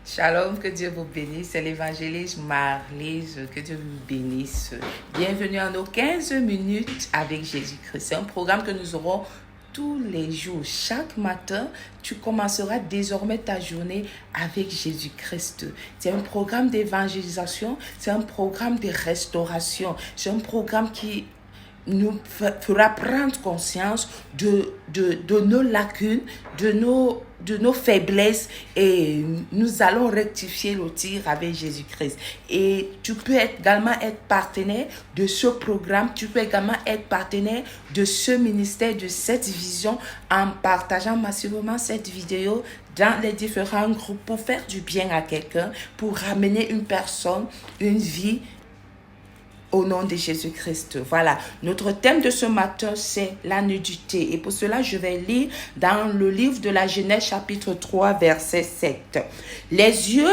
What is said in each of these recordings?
Shalom, que Dieu vous bénisse. C'est l'évangéliste Marlise, que Dieu vous bénisse. Bienvenue à nos 15 minutes avec Jésus-Christ. C'est un programme que nous aurons tous les jours. Chaque matin, tu commenceras désormais ta journée avec Jésus-Christ. C'est un programme d'évangélisation, c'est un programme de restauration, c'est un programme qui nous fera prendre conscience de nos lacunes, de nos faiblesses, et nous allons rectifier le tir avec Jésus-Christ. Et tu peux également être partenaire de ce programme, tu peux également être partenaire de ce ministère, de cette vision, en partageant massivement cette vidéo dans les différents groupes pour faire du bien à quelqu'un, pour ramener une personne, une vie, au nom de Jésus-Christ. Voilà, notre thème de ce matin, c'est la nudité. Et pour cela, je vais lire dans le livre de la Genèse, chapitre 3, verset 7. Les yeux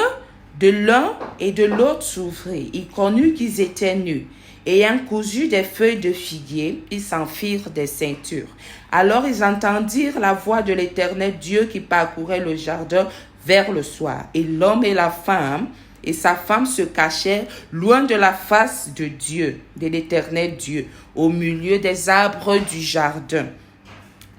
de l'un et de l'autre s'ouvrirent. Ils connurent qu'ils étaient nus. Ayant cousu des feuilles de figuier, ils s'en firent des ceintures. Alors ils entendirent la voix de l'Éternel Dieu qui parcourait le jardin vers le soir. Et l'homme et la femme et sa femme se cachèrent loin de la face de Dieu, de l'Éternel Dieu, au milieu des arbres du jardin.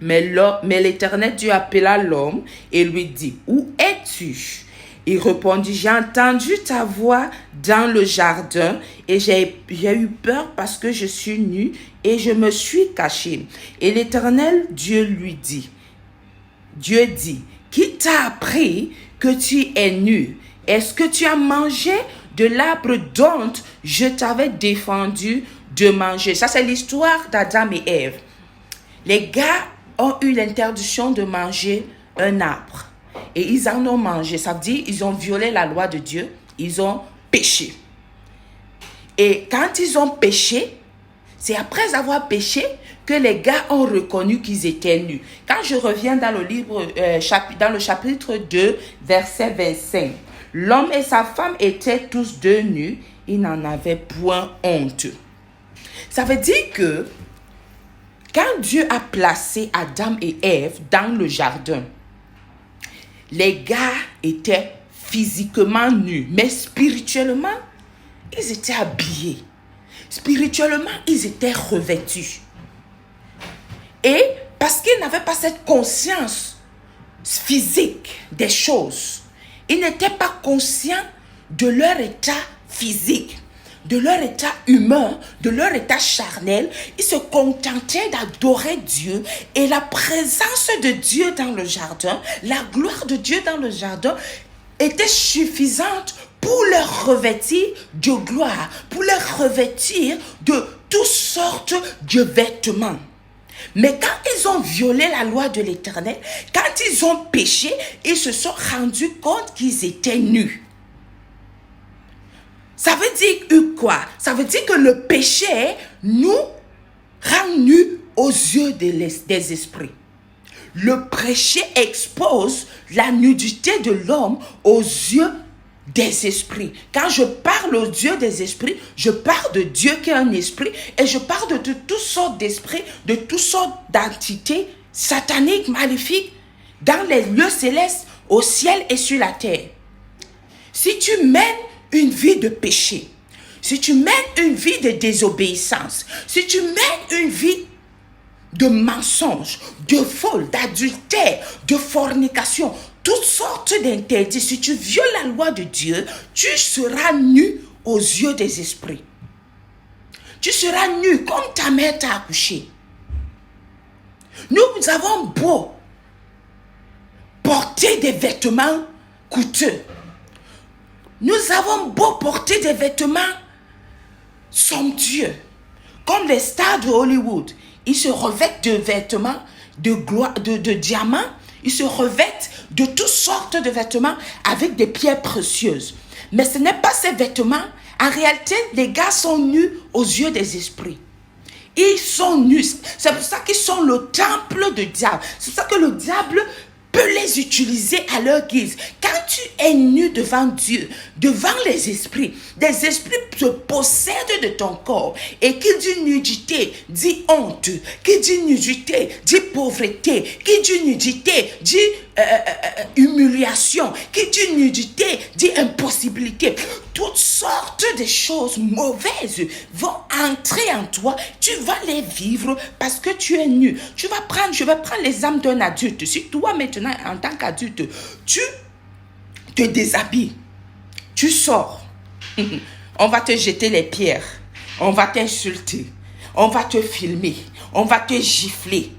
Mais l'Éternel Dieu appela l'homme et lui dit, « Où es-tu » Il répondit, « J'ai entendu ta voix dans le jardin et j'ai eu peur parce que je suis nu et je me suis caché. » Et l'Éternel Dieu lui dit, Dieu dit, « Qui t'a appris que tu es nu? Est-ce que tu as mangé de l'arbre dont je t'avais défendu de manger? » Ça, c'est l'histoire d'Adam et Ève. Les gars ont eu l'interdiction de manger un arbre. Et ils en ont mangé. Ça veut dire qu'ils ont violé la loi de Dieu. Ils ont péché. Et quand ils ont péché, c'est après avoir péché que les gars ont reconnu qu'ils étaient nus. Quand je reviens dans le livre, dans le chapitre 2, verset 25, l'homme et sa femme étaient tous deux nus, ils n'en avaient point honte. Ça veut dire que quand Dieu a placé Adam et Ève dans le jardin, les gars étaient physiquement nus, mais spirituellement, ils étaient habillés. Spirituellement, ils étaient revêtus. Et parce qu'ils n'avaient pas cette conscience physique des choses, ils n'étaient pas conscients de leur état physique, de leur état humain, de leur état charnel. Ils se contentaient d'adorer Dieu et la présence de Dieu dans le jardin, la gloire de Dieu dans le jardin était suffisante pour leur revêtir de gloire, pour leur revêtir de toutes sortes de vêtements. Mais quand ils ont violé la loi de l'Éternel, quand ils ont péché, ils se sont rendus compte qu'ils étaient nus. Ça veut dire quoi? Ça veut dire que le péché nous rend nus aux yeux des esprits. Le péché expose la nudité de l'homme aux yeux des esprits. Quand je parle aux yeux des esprits, je parle de Dieu qui est un esprit et je parle de toutes sortes d'esprits, de toutes sortes d'entités sataniques, maléfiques, dans les lieux célestes, au ciel et sur la terre. Si tu mènes une vie de péché, si tu mènes une vie de désobéissance, si tu mènes une vie de mensonges, de vol, d'adultère, de fornication, toutes sortes d'interdits, si tu violes la loi de Dieu, tu seras nu aux yeux des esprits. Tu seras nu comme ta mère t'a accouché. Nous avons beau porter des vêtements coûteux. Nous avons beau porter des vêtements somptueux, comme les stars de Hollywood. Ils se revêtent de vêtements de gloire, de diamants. Ils se revêtent de toutes sortes de vêtements avec des pierres précieuses. Mais ce n'est pas ces vêtements. En réalité, les gars sont nus aux yeux des esprits. Ils sont nus. C'est pour ça qu'ils sont le temple du diable. C'est pour ça que le diable peut les utiliser à leur guise. Quand tu es nu devant Dieu, devant les esprits se possèdent de ton corps. Et qui dit nudité, dit honte. Qui dit nudité, dit pauvreté. Qui dit nudité, dit humiliation. Qui dit nudité, dit impossibilité. Toutes sortes de choses mauvaises vont entrer en toi. Tu vas les vivre parce que tu es nu. Je vais prendre l'exemple d'un adulte. Si toi maintenant, en tant qu'adulte, tu te déshabilles, tu sors, on va te jeter les pierres, on va t'insulter, on va te filmer, on va te gifler.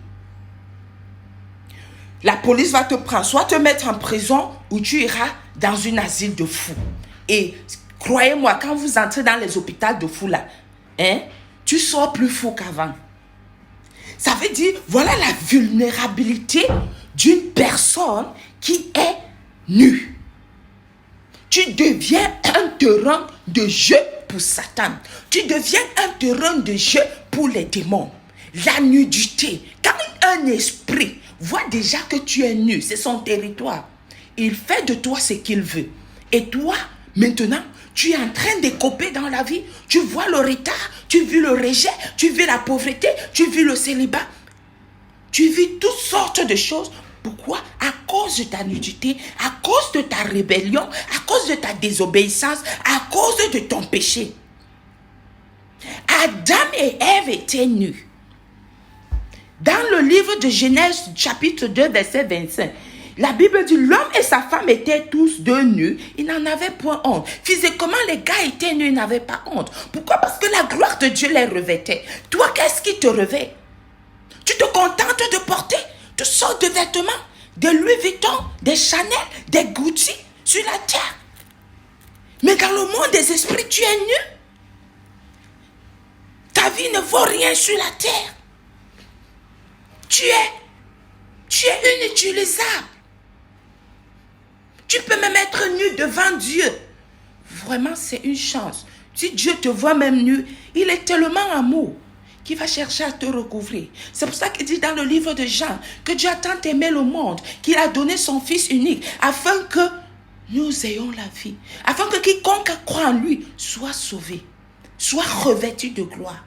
La police va te prendre, soit te mettre en prison ou tu iras dans un asile de fous. Et croyez-moi, quand vous entrez dans les hôpitaux de fous là, tu sors plus fou qu'avant. Ça veut dire, voilà la vulnérabilité d'une personne qui est nue. Tu deviens un terrain de jeu pour Satan. Tu deviens un terrain de jeu pour les démons. La nudité. Quand un esprit voit déjà que tu es nu, c'est son territoire. Il fait de toi ce qu'il veut. Et toi, maintenant, tu es en train d'écoper dans la vie. Tu vois le retard, tu vis le rejet, tu vis la pauvreté, tu vis le célibat. Tu vis toutes sortes de choses. Pourquoi? À cause de ta nudité, à cause de ta rébellion, à cause de ta désobéissance, à cause de ton péché. Adam et Ève étaient nus. Dans le livre de Genèse, chapitre 2, verset 25, la Bible dit, l'homme et sa femme étaient tous deux nus, ils n'en avaient point honte. Physiquement, les gars étaient nus, ils n'avaient pas honte. Pourquoi? Parce que la gloire de Dieu les revêtait. Toi, qu'est-ce qui te revêt? Tu te contentes de porter toutes sortes de vêtements, des Louis Vuitton, des Chanel, des Gucci sur la terre. Mais dans le monde des esprits, tu es nu. Ta vie ne vaut rien sur la terre. Tu es inutilisable. Tu peux même être nu devant Dieu. Vraiment, c'est une chance. Si Dieu te voit même nu, il est tellement amour qui va chercher à te recouvrir. C'est pour ça qu'il dit dans le livre de Jean que Dieu a tant aimé le monde qu'il a donné son Fils unique afin que nous ayons la vie, afin que quiconque croit en lui soit sauvé, soit revêtu de gloire,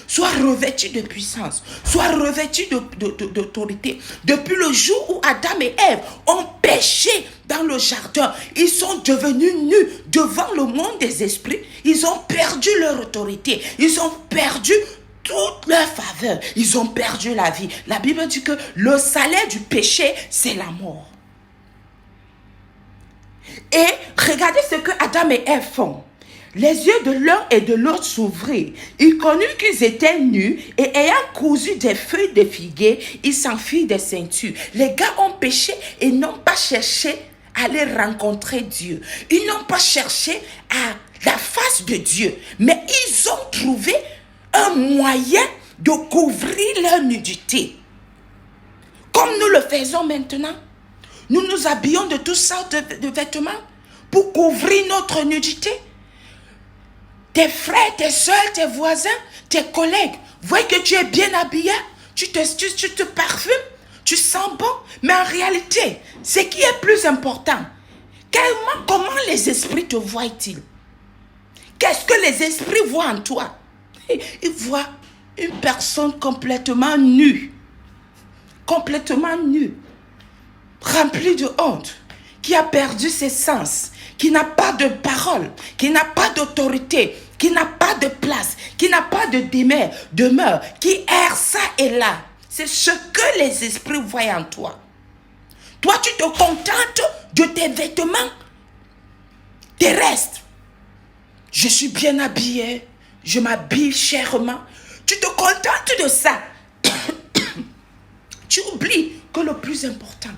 soit revêtu de puissance, soit revêtu d'autorité. Depuis le jour où Adam et Ève ont péché dans le jardin, ils sont devenus nus devant le monde des esprits. Ils ont perdu leur autorité, ils ont perdu toute leur faveur, ils ont perdu la vie. La Bible dit que le salaire du péché, c'est la mort. Et regardez ce que Adam et Ève font. Les yeux de l'un et de l'autre s'ouvrirent. Ils connurent qu'ils étaient nus et ayant cousu des feuilles de figuier, ils s'enfuirent des ceintures. Les gars ont péché et n'ont pas cherché à aller rencontrer Dieu. Ils n'ont pas cherché à la face de Dieu, mais ils ont trouvé un moyen de couvrir leur nudité. Comme nous le faisons maintenant. Nous nous habillons de toutes sortes de vêtements pour couvrir notre nudité. Tes frères, tes soeurs, tes voisins, tes collègues voient que tu es bien habillé, tu te parfumes, tu sens bon. Mais en réalité, ce qui est plus important, comment les esprits te voient-ils? Qu'est-ce que les esprits voient en toi? Ils voient une personne complètement nue, remplie de honte, qui a perdu ses sens, qui n'a pas de parole, qui n'a pas d'autorité, qui n'a pas de place, qui n'a pas de demeure, qui erre ça et là. C'est ce que les esprits voient en toi. Toi, tu te contentes de tes vêtements terrestres. Je suis bien habillé, je m'habille chèrement. Tu te contentes de ça. Tu oublies que le plus important,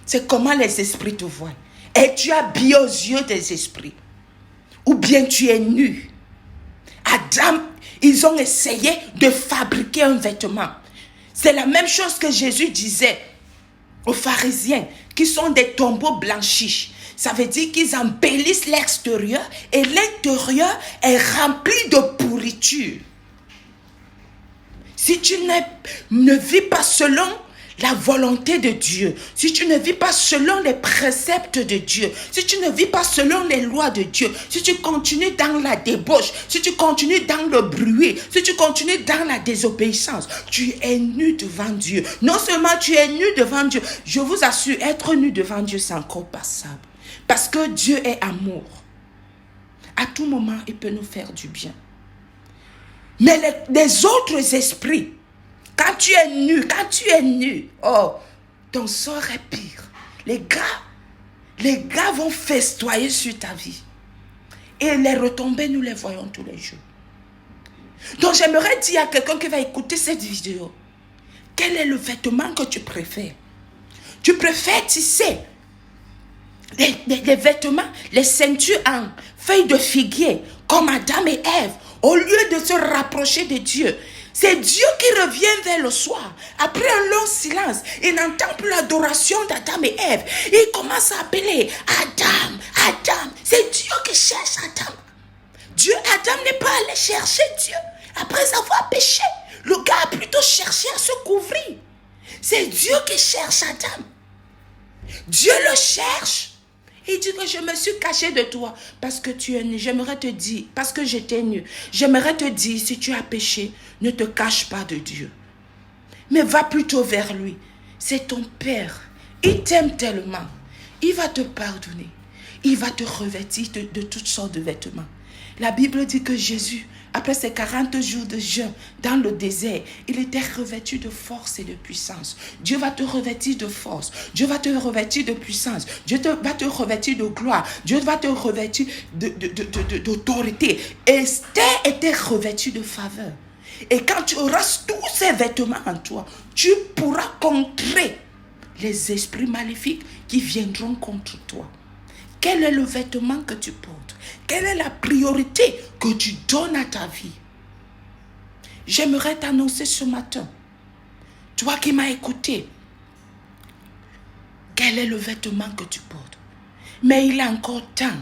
c'est comment les esprits te voient. Es-tu habillé aux yeux des esprits? Ou bien tu es nu? Adam, ils ont essayé de fabriquer un vêtement. C'est la même chose que Jésus disait aux pharisiens, qui sont des tombeaux blanchis. Ça veut dire qu'ils embellissent l'extérieur et l'intérieur est rempli de pourriture. Si tu ne vis pas selon la volonté de Dieu, si tu ne vis pas selon les préceptes de Dieu, si tu ne vis pas selon les lois de Dieu, si tu continues dans la débauche, si tu continues dans le bruit, si tu continues dans la désobéissance, tu es nu devant Dieu. Non seulement tu es nu devant Dieu, je vous assure, être nu devant Dieu, c'est encore passable. Parce que Dieu est amour. À tout moment, il peut nous faire du bien. Mais les autres esprits, quand tu es nu, oh, ton sort est pire. Les gars vont festoyer sur ta vie. Et les retombées, nous les voyons tous les jours. Donc, j'aimerais dire à quelqu'un qui va écouter cette vidéo, quel est le vêtement que tu préfères? Tu préfères tisser les vêtements, les ceintures en feuilles de figuier, comme Adam et Ève, au lieu de se rapprocher de Dieu. C'est Dieu qui revient vers le soir. Après un long silence, il n'entend plus l'adoration d'Adam et Ève. Il commence à appeler Adam, Adam. C'est Dieu qui cherche Adam. Adam n'est pas allé chercher Dieu après avoir péché. Le gars a plutôt cherché à se couvrir. C'est Dieu qui cherche Adam. Dieu le cherche. Il dit que je me suis caché de toi parce que tu es nu. J'aimerais te dire, parce que j'étais nu. J'aimerais te dire, si tu as péché, ne te cache pas de Dieu. Mais va plutôt vers lui. C'est ton Père. Il t'aime tellement. Il va te pardonner. Il va te revêtir de toutes sortes de vêtements. La Bible dit que Jésus, après ses 40 jours de jeûne dans le désert, il était revêtu de force et de puissance. Dieu va te revêtir de force. Dieu va te revêtir de puissance. Dieu va te revêtir de gloire. Dieu va te revêtir d'autorité. Esther était revêtue de faveur. Et quand tu auras tous ces vêtements en toi, tu pourras contrer les esprits maléfiques qui viendront contre toi. Quel est le vêtement que tu portes? Quelle est la priorité que tu donnes à ta vie? J'aimerais t'annoncer ce matin, toi qui m'as écouté, quel est le vêtement que tu portes? Mais il est encore temps.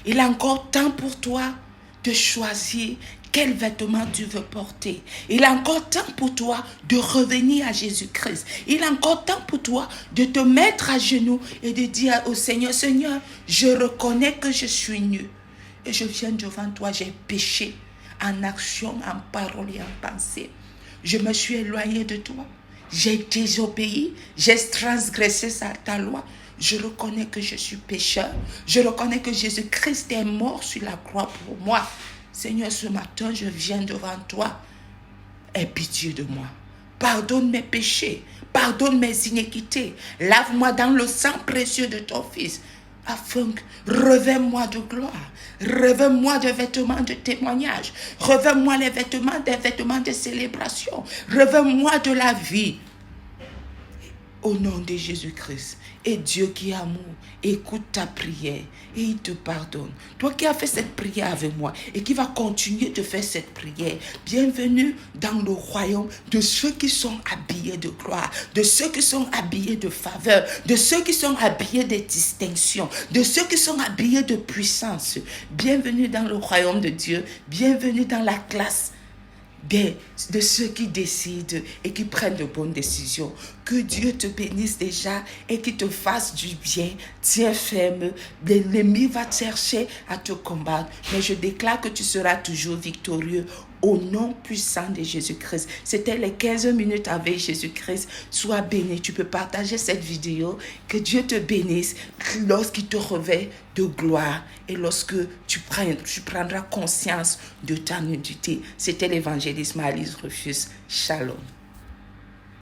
Il est encore temps pour toi de choisir quel vêtement tu veux porter. Il est encore temps pour toi de revenir à Jésus-Christ. Il est encore temps pour toi de te mettre à genoux et de dire au Seigneur, Seigneur, je reconnais que je suis nu. Et je viens devant toi, j'ai péché en action, en parole et en pensée. Je me suis éloigné de toi. J'ai désobéi, j'ai transgressé ta loi. Je reconnais que je suis pécheur. Je reconnais que Jésus-Christ est mort sur la croix pour moi. Seigneur, ce matin, je viens devant toi. Aie pitié de moi. Pardonne mes péchés. Pardonne mes iniquités. Lave-moi dans le sang précieux de ton Fils. Afin que revêt-moi de gloire. Revêt-moi de vêtements de témoignage. Revêt-moi des vêtements de célébration. Revêt-moi de la vie. Au nom de Jésus-Christ. Et Dieu qui est amour, écoute ta prière et il te pardonne. Toi qui as fait cette prière avec moi et qui vas continuer de faire cette prière, bienvenue dans le royaume de ceux qui sont habillés de gloire, de ceux qui sont habillés de faveur, de ceux qui sont habillés de distinction, de ceux qui sont habillés de puissance. Bienvenue dans le royaume de Dieu, bienvenue dans la classe de ceux qui décident et qui prennent de bonnes décisions. Que Dieu te bénisse déjà et qu'il te fasse du bien. Tiens ferme. L'ennemi va chercher à te combattre. Mais je déclare que tu seras toujours victorieux au nom puissant de Jésus-Christ. C'était les 15 minutes avec Jésus-Christ. Sois béni. Tu peux partager cette vidéo. Que Dieu te bénisse lorsqu'il te revêt de gloire et lorsque tu prendras conscience de ta nudité. C'était l'évangéliste Marie-Lise Rufus. Shalom.